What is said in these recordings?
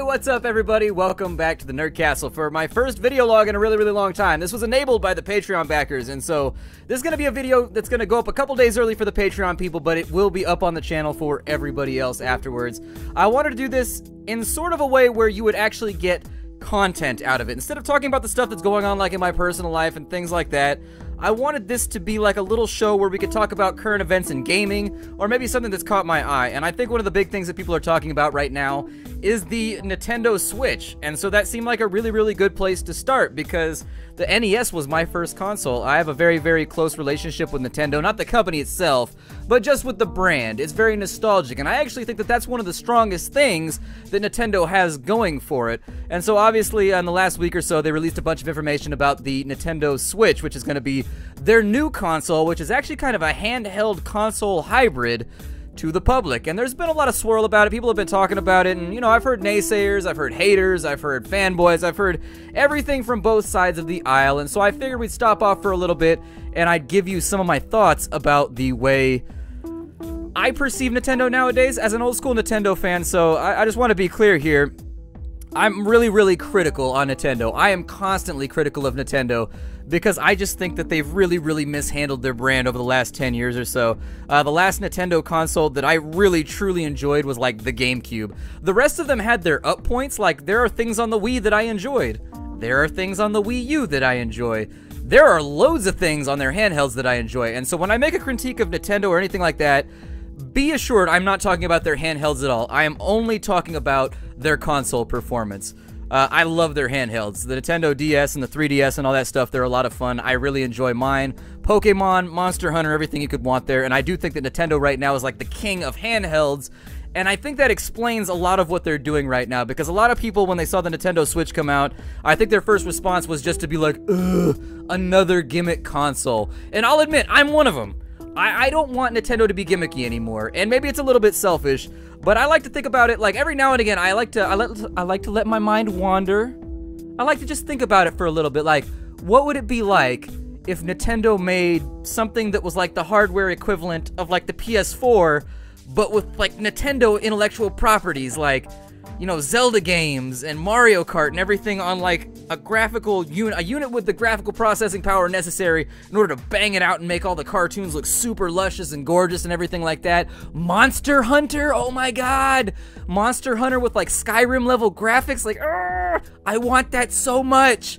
what's up everybody? Welcome back to the Nerd Castle for my first video log in a really long time. This was enabled by the Patreon backers, and so this is going to be a video that's going to go up a couple days early for the Patreon people, but it will be up on the channel for everybody else afterwards. I wanted to do this in sort of a way where you would actually get content out of it. Instead of talking about the stuff that's going on like in my personal life and things like that, I wanted this to be like a little show where we could talk about current events in gaming, or maybe something that's caught my eye. And I think one of the big things that people are talking about right now is the Nintendo Switch. And so that seemed like a really good place to start, because the NES was my first console. I have a very close relationship with Nintendo, not the company itself, but just with the brand. It's very nostalgic, and I actually think that that's one of the strongest things that Nintendo has going for it. And so obviously in the last week or so, they released a bunch of information about the Nintendo Switch, which is going to be their new console, which is actually kind of a handheld console hybrid to the public. And there's been a lot of swirl about it. People have been talking about it, and you know, I've heard naysayers, I've heard haters, I've heard fanboys, I've heard everything from both sides of the aisle. And so I figured we'd stop off for a little bit and I'd give you some of my thoughts about the way I perceive Nintendo nowadays as an old school Nintendo fan. So I just want to be clear here. I'm really critical on Nintendo. I am constantly critical of Nintendo because I just think that they've really mishandled their brand over the last 10 years or so. The last Nintendo console that I really truly enjoyed was like the GameCube. The rest of them had their up points. Like, there are things on the Wii that I enjoyed. There are things on the Wii U that I enjoy. There are loads of things on their handhelds that I enjoy. And so when I make a critique of Nintendo or anything like that, be assured I'm not talking about their handhelds at all. I am only talking about their console performance. I love their handhelds. The Nintendo DS and the 3DS and all that stuff, they're a lot of fun. I really enjoy mine. Pokemon, Monster Hunter, everything you could want there. And I do think that Nintendo right now is like the king of handhelds. And I think that explains a lot of what they're doing right now, because a lot of people, when they saw the Nintendo Switch come out, I think their first response was just to be like, ugh, another gimmick console. And I'll admit, I'm one of them. I don't want Nintendo to be gimmicky anymore, and maybe it's a little bit selfish, but I like to think about it like every now and again. I like to let my mind wander. I like to just think about it for a little bit. Like, what would it be like if Nintendo made something that was like the hardware equivalent of like the PS4, but with like Nintendo intellectual properties, like, you know, Zelda games and Mario Kart and everything on like a graphical unit, a unit with the graphical processing power necessary in order to bang it out and make all the cartoons look super luscious and gorgeous and everything like that. Monster Hunter, oh my god! Monster Hunter with like Skyrim level graphics, like, I want that so much!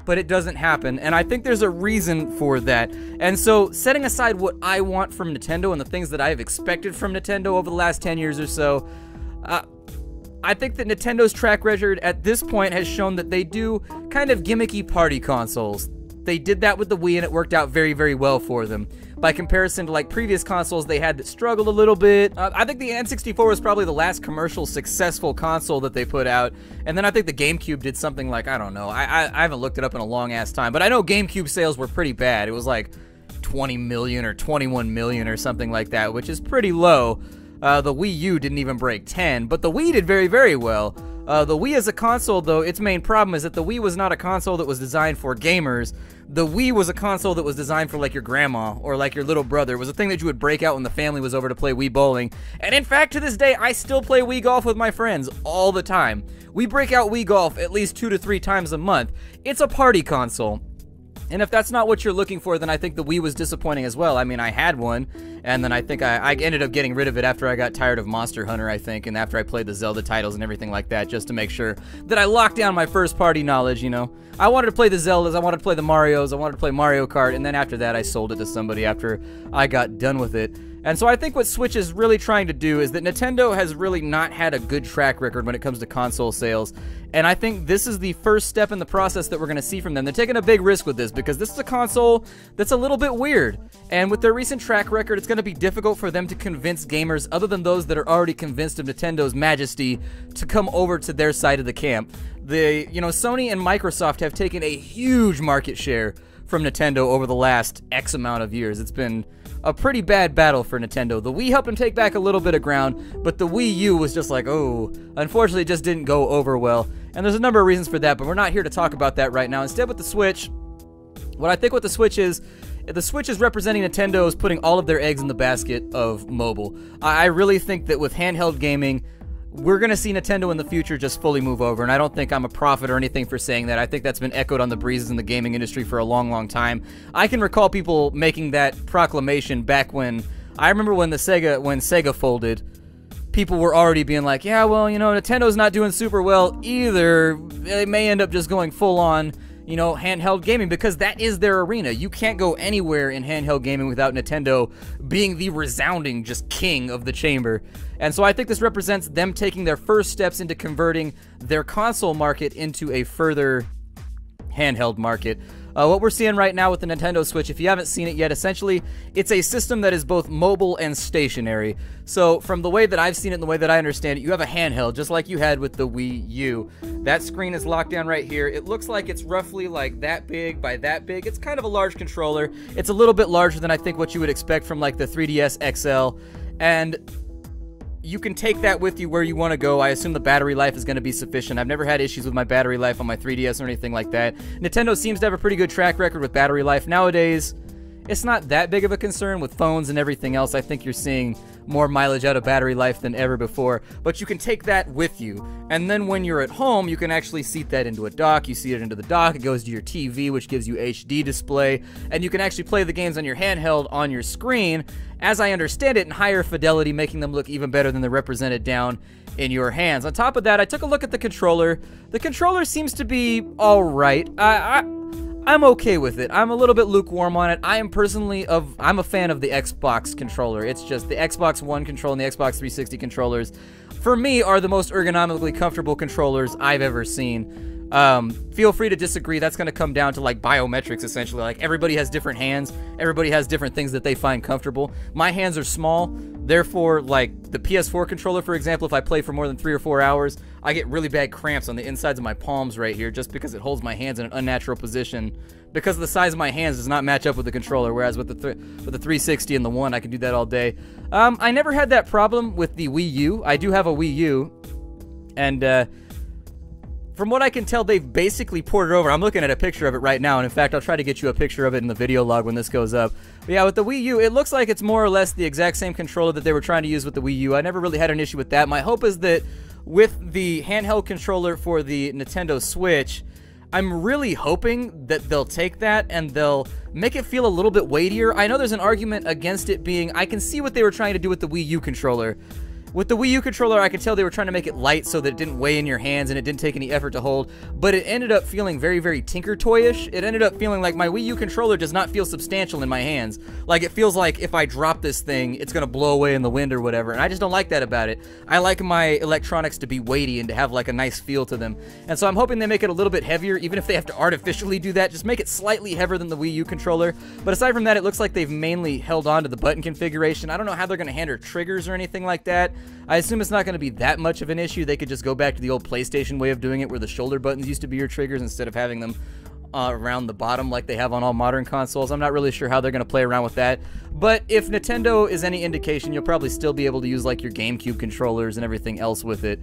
But it doesn't happen, and I think there's a reason for that. And so, setting aside what I want from Nintendo and the things that I've expected from Nintendo over the last 10 years or so, I think that Nintendo's track record at this point has shown that they do kind of gimmicky party consoles. They did that with the Wii and it worked out very well for them. By comparison to like previous consoles they had that struggled a little bit. I think the N64 was probably the last commercial successful console that they put out. And then I think the GameCube did something like, I don't know, I haven't looked it up in a long ass time, but I know GameCube sales were pretty bad. It was like 20 million or 21 million or something like that, which is pretty low. The Wii U didn't even break 10, but the Wii did very well. The Wii as a console, though, its main problem is that the Wii was not a console that was designed for gamers. The Wii was a console that was designed for, like, your grandma or, like, your little brother. It was a thing that you would break out when the family was over to play Wii bowling. And in fact, to this day, I still play Wii golf with my friends all the time. We break out Wii golf at least 2 to 3 times a month. It's a party console. And if that's not what you're looking for, then I think the Wii was disappointing as well. I mean, I had one, and then I think I ended up getting rid of it after I got tired of Monster Hunter, I think, and after I played the Zelda titles and everything like that, just to make sure that I locked down my first-party knowledge, you know. I wanted to play the Zeldas, I wanted to play the Marios, I wanted to play Mario Kart, and then after that I sold it to somebody after I got done with it. And so I think what Switch is really trying to do is that Nintendo has really not had a good track record when it comes to console sales. And I think this is the first step in the process that we're going to see from them. They're taking a big risk with this because this is a console that's a little bit weird. And with their recent track record, it's going to be difficult for them to convince gamers, other than those that are already convinced of Nintendo's majesty, to come over to their side of the camp. Sony and Microsoft have taken a huge market share from Nintendo over the last X amount of years. It's been a pretty bad battle for Nintendo. The Wii helped them take back a little bit of ground, but the Wii U was just like, oh, unfortunately it just didn't go over well. And there's a number of reasons for that, but we're not here to talk about that right now. Instead, with the Switch, what I think with the Switch is representing Nintendo is putting all of their eggs in the basket of mobile. I really think that with handheld gaming, we're going to see Nintendo in the future just fully move over, and I don't think I'm a prophet or anything for saying that. I think that's been echoed on the breezes in the gaming industry for a long, long time. I can recall people making that proclamation back when, I remember when Sega folded, people were already being like, yeah, well, you know, Nintendo's not doing super well either. They may end up just going full on, you know, handheld gaming, because that is their arena. You can't go anywhere in handheld gaming without Nintendo being the resounding just king of the chamber. And so I think this represents them taking their first steps into converting their console market into a further handheld market. What we're seeing right now with the Nintendo Switch, if you haven't seen it yet, essentially, it's a system that is both mobile and stationary. So, from the way that I've seen it and the way that I understand it, you have a handheld, just like you had with the Wii U. That screen is locked down right here. It looks like it's roughly like that big by that big. It's kind of a large controller. It's a little bit larger than I think what you would expect from like the 3DS XL. And you can take that with you where you want to go. I assume the battery life is going to be sufficient. I've never had issues with my battery life on my 3DS or anything like that. Nintendo seems to have a pretty good track record with battery life. Nowadays, it's not that big of a concern with phones and everything else. I think you're seeing more mileage out of battery life than ever before. But you can take that with you. And then when you're at home, you can actually seat that into a dock. You seat it into the dock. It goes to your TV, which gives you HD display. And you can actually play the games on your handheld on your screen, as I understand it, in higher fidelity, making them look even better than they're represented down in your hands. On top of that, I took a look at the controller. The controller seems to be alright. I'm okay with it. I'm a little bit lukewarm on it. I'm a fan of the Xbox controller. It's just the Xbox One controller and the Xbox 360 controllers, for me, are the most ergonomically comfortable controllers I've ever seen. Feel free to disagree. That's going to come down to like biometrics, essentially. Like, everybody has different hands. Everybody has different things that they find comfortable. My hands are small. Therefore, like the PS4 controller, for example, if I play for more than 3 or 4 hours, I get really bad cramps on the insides of my palms right here, just because it holds my hands in an unnatural position. Because the size of my hands does not match up with the controller, whereas with the 360 and the One, I can do that all day. I never had that problem with the Wii U. I do have a Wii U, and from what I can tell, they've basically ported over. I'm looking at a picture of it right now, and in fact, I'll try to get you a picture of it in the video log when this goes up. But yeah, with the Wii U, it looks like it's more or less the exact same controller that they were trying to use with the Wii U. I never really had an issue with that. My hope is that with the handheld controller for the Nintendo Switch, I'm really hoping that they'll take that and they'll make it feel a little bit weightier. I know there's an argument against it being, I can see what they were trying to do with the Wii U controller. With the Wii U controller, I could tell they were trying to make it light so that it didn't weigh in your hands and it didn't take any effort to hold, but it ended up feeling very, very Tinker Toy-ish. It ended up feeling like my Wii U controller does not feel substantial in my hands. Like, it feels like if I drop this thing, it's going to blow away in the wind or whatever, and I just don't like that about it. I like my electronics to be weighty and to have, like, a nice feel to them. And so I'm hoping they make it a little bit heavier, even if they have to artificially do that. Just make it slightly heavier than the Wii U controller. But aside from that, it looks like they've mainly held on to the button configuration. I don't know how they're going to handle triggers or anything like that. I assume it's not going to be that much of an issue. They could just go back to the old PlayStation way of doing it, where the shoulder buttons used to be your triggers instead of having them around the bottom like they have on all modern consoles. I'm not really sure how they're going to play around with that. But if Nintendo is any indication, you'll probably still be able to use like your GameCube controllers and everything else with it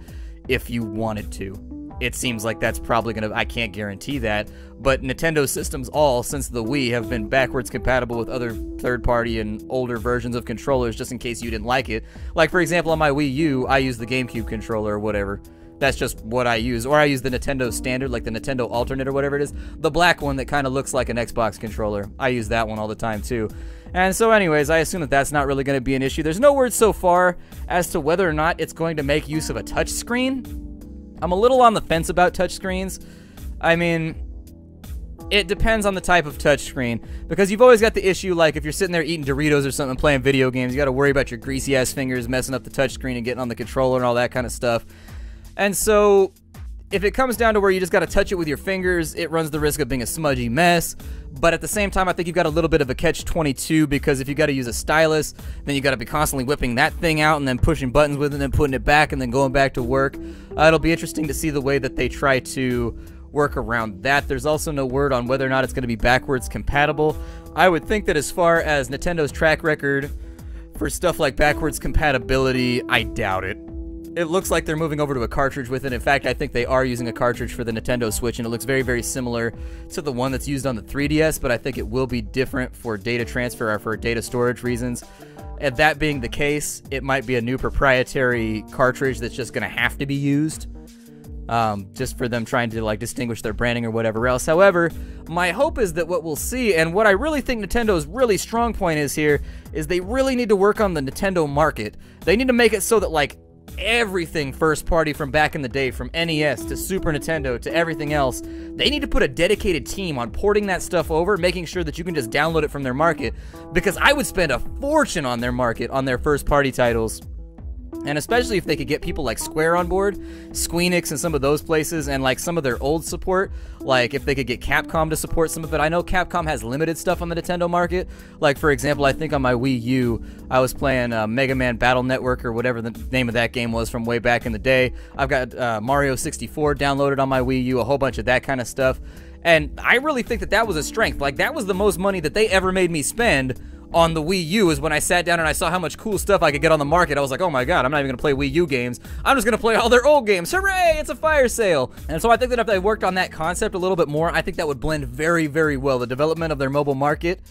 if you wanted to. It seems like that's probably going to, I can't guarantee that, but Nintendo systems all, since the Wii, have been backwards compatible with other third-party and older versions of controllers, just in case you didn't like it. Like, for example, on my Wii U, I use the GameCube controller or whatever. That's just what I use. Or I use the Nintendo standard, like the Nintendo alternate or whatever it is. The black one that kind of looks like an Xbox controller. I use that one all the time, too. And so anyways, I assume that that's not really going to be an issue. There's no word so far as to whether or not it's going to make use of a touchscreen. I'm a little on the fence about touchscreens. I mean, it depends on the type of touchscreen, because you've always got the issue, like, if you're sitting there eating Doritos or something playing video games, you got to worry about your greasy-ass fingers messing up the touchscreen and getting on the controller and all that kind of stuff. And so, if it comes down to where you just got to touch it with your fingers, it runs the risk of being a smudgy mess. But at the same time, I think you've got a little bit of a catch-22, because if you got to use a stylus, then you got to be constantly whipping that thing out and then pushing buttons with it and then putting it back and then going back to work. It'll be interesting to see the way that they try to work around that. There's also no word on whether or not it's going to be backwards compatible. I would think that as far as Nintendo's track record for stuff like backwards compatibility, I doubt it. It looks like they're moving over to a cartridge with it. In fact, I think they are using a cartridge for the Nintendo Switch, and it looks very, very similar to the one that's used on the 3DS, but I think it will be different for data transfer or for data storage reasons. And that being the case, it might be a new proprietary cartridge that's just going to have to be used. Just for them trying to like distinguish their branding or whatever else. However, my hope is that what we'll see, and what I really think Nintendo's really strong point is here, is they really need to work on the Nintendo market. They need to make it so that like everything first party from back in the day, from NES to Super Nintendo to everything else, they need to put a dedicated team on porting that stuff over, making sure that you can just download it from their market, because I would spend a fortune on their market, on their first party titles. And especially if they could get people like Square on board, Squeenix and some of those places, and like some of their old support, like if they could get Capcom to support some of it. I know Capcom has limited stuff on the Nintendo market. Like for example, I think on my Wii U, I was playing Mega Man Battle Network or whatever the name of that game was from way back in the day. I've got Mario 64 downloaded on my Wii U, a whole bunch of that kind of stuff. And I really think that that was a strength. Like that was the most money that they ever made me spend on the Wii U, is when I sat down and I saw how much cool stuff I could get on the market. I was like, oh my god, I'm not even gonna play Wii U games. I'm just gonna play all their old games. Hooray, it's a fire sale. And so I think that if they worked on that concept a little bit more, I think that would blend very, very well. The development of their mobile market,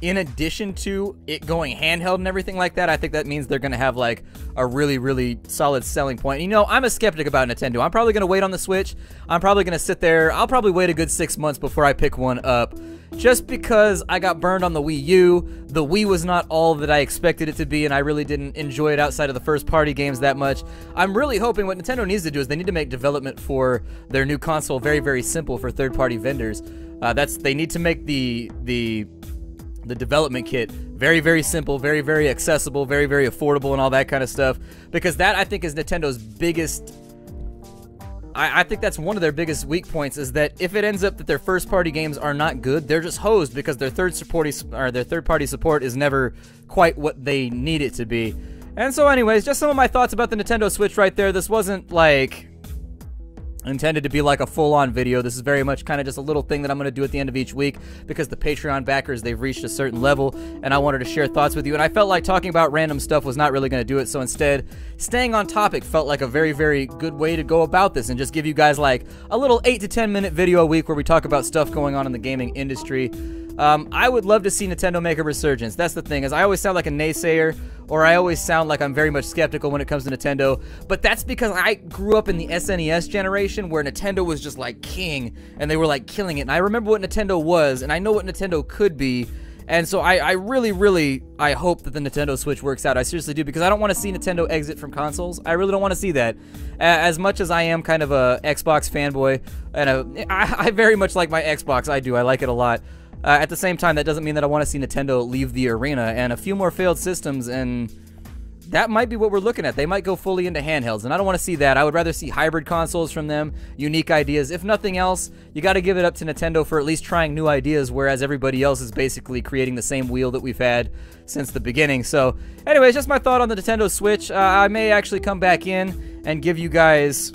in addition to it going handheld and everything like that, I think that means they're gonna have like a really, really solid selling point. You know, I'm a skeptic about Nintendo. I'm probably gonna wait on the Switch. I'm probably gonna sit there. I'll probably wait a good 6 months before I pick one up, just because I got burned on the Wii U. The Wii was not all that I expected it to be, and I really didn't enjoy it outside of the first-party games that much. I'm really hoping what Nintendo needs to do is they need to make development for their new console very, very simple for third-party vendors. They need to make the development kit very, very simple, very, very accessible, very, very affordable, and all that kind of stuff, because that, I think, is Nintendo's biggest... I think that's one of their biggest weak points, is that if it ends up that their first-party games are not good, they're just hosed because their third-party support is never quite what they need it to be. And so anyways, just some of my thoughts about the Nintendo Switch right there. This wasn't like intended to be like a full-on video. This is very much kind of just a little thing that I'm going to do at the end of each week, because the Patreon backers, they've reached a certain level, and I wanted to share thoughts with you, and I felt like talking about random stuff was not really going to do it, so instead, staying on topic felt like a very, very good way to go about this, and just give you guys like a little 8 to 10 minute video a week where we talk about stuff going on in the gaming industry. I would love to see Nintendo make a resurgence. That's the thing, is I always sound like a naysayer, or I always sound like I'm very much skeptical when it comes to Nintendo, but that's because I grew up in the SNES generation where Nintendo was just like king, and they were like killing it, and I remember what Nintendo was, and I know what Nintendo could be, and so I really, really, I hope that the Nintendo Switch works out. I seriously do, because I don't want to see Nintendo exit from consoles. I really don't want to see that. As much as I am kind of a Xbox fanboy, and I very much like my Xbox, I do, I like it a lot. At the same time, that doesn't mean that I want to see Nintendo leave the arena, and a few more failed systems, and that might be what we're looking at. They might go fully into handhelds, and I don't want to see that. I would rather see hybrid consoles from them, unique ideas. If nothing else, you got to give it up to Nintendo for at least trying new ideas, whereas everybody else is basically creating the same wheel that we've had since the beginning. So, anyways, just my thought on the Nintendo Switch. I may actually come back in and give you guys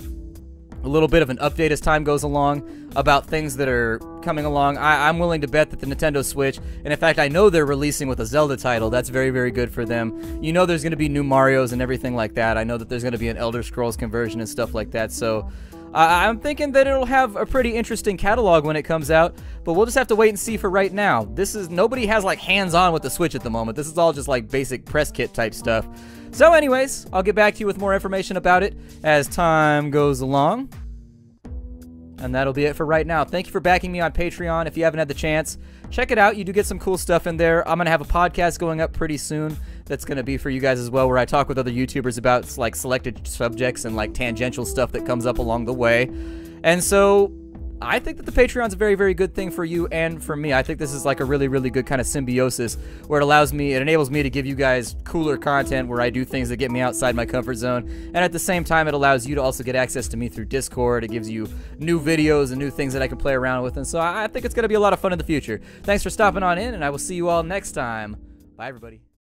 a little bit of an update as time goes along about things that are coming along. I'm willing to bet that the Nintendo Switch, and in fact I know they're releasing with a Zelda title. That's very, very good for them. You know there's going to be new Marios and everything like that. I know that there's going to be an Elder Scrolls conversion and stuff like that. So I'm thinking that it'll have a pretty interesting catalog when it comes out, but we'll just have to wait and see for right now. Nobody has like hands-on with the Switch at the moment. This is all just like basic press kit type stuff. So anyways, I'll get back to you with more information about it as time goes along. And that'll be it for right now. Thank you for backing me on Patreon. If you haven't had the chance, check it out. You do get some cool stuff in there. I'm going to have a podcast going up pretty soon that's going to be for you guys as well, where I talk with other YouTubers about like selected subjects and like tangential stuff that comes up along the way. And so I think that the Patreon's a very, very good thing for you and for me. I think this is like a really, really good kind of symbiosis where it enables me to give you guys cooler content where I do things that get me outside my comfort zone. And at the same time, it allows you to also get access to me through Discord. It gives you new videos and new things that I can play around with. And so I think it's going to be a lot of fun in the future. Thanks for stopping on in, and I will see you all next time. Bye, everybody.